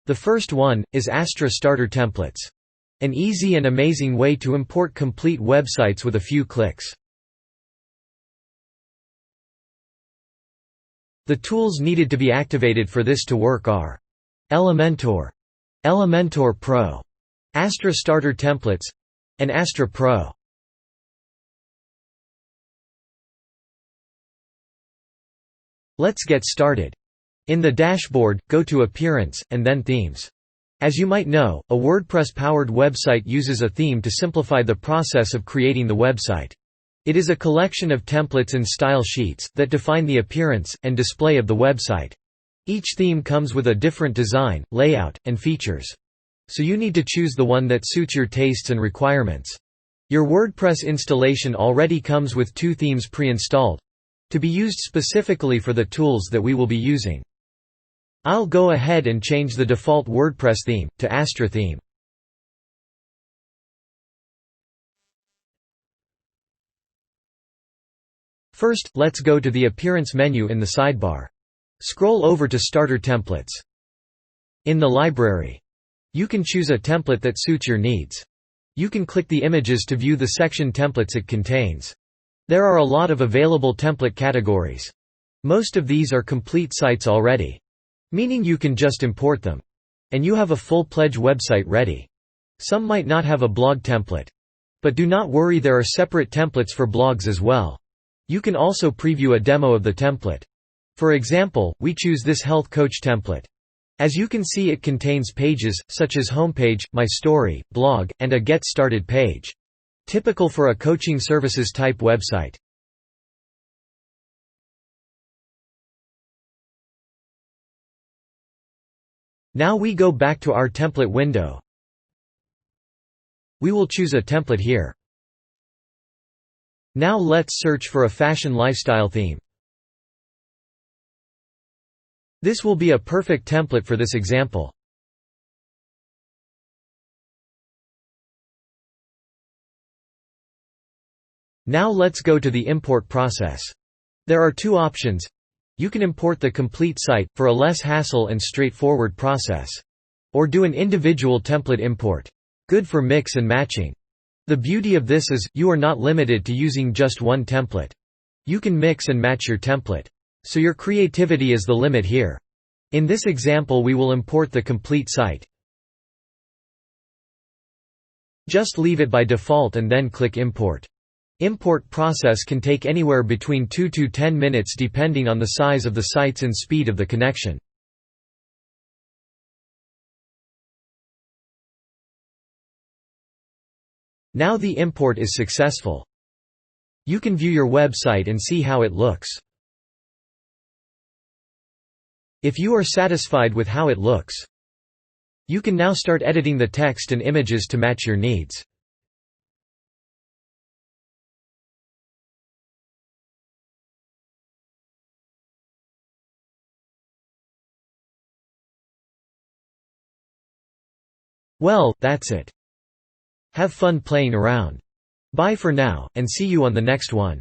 The first one is Astra Starter Templates. An easy and amazing way to import complete websites with a few clicks. The tools needed to be activated for this to work are Elementor, Elementor Pro, Astra Starter Templates, and Astra Pro. Let's get started. In the dashboard, go to Appearance, and then Themes. As you might know, a WordPress-powered website uses a theme to simplify the process of creating the website. It is a collection of templates and style sheets that define the appearance and display of the website. Each theme comes with a different design, layout, and features. So you need to choose the one that suits your tastes and requirements. Your WordPress installation already comes with 2 themes pre-installed, to be used specifically for the tools that we will be using. I'll go ahead and change the default WordPress theme to Astra theme. First, let's go to the Appearance menu in the sidebar. Scroll over to Starter Templates. In the library, you can choose a template that suits your needs. You can click the images to view the section templates it contains. There are a lot of available template categories. Most of these are complete sites already, meaning you can just import them. And you have a full-pledged website ready. Some might not have a blog template. But do not worry, there are separate templates for blogs as well. You can also preview a demo of the template. For example, we choose this Health Coach template. As you can see, it contains pages, such as Homepage, My Story, Blog, and a Get Started page. Typical for a coaching services type website. Now we go back to our template window. We will choose a template here. Now let's search for a fashion lifestyle theme. This will be a perfect template for this example. Now let's go to the import process. There are 2 options. You can import the complete site, for a less hassle and straightforward process. Or do an individual template import. Good for mix and matching. The beauty of this is, you are not limited to using just one template. You can mix and match your template. So your creativity is the limit here. In this example we will import the complete site. Just leave it by default and then click Import. Import process can take anywhere between 2 to 10 minutes depending on the size of the sites and speed of the connection. Now the import is successful. You can view your website and see how it looks. If you are satisfied with how it looks, you can now start editing the text and images to match your needs. Well, that's it. Have fun playing around. Bye for now, and see you on the next one.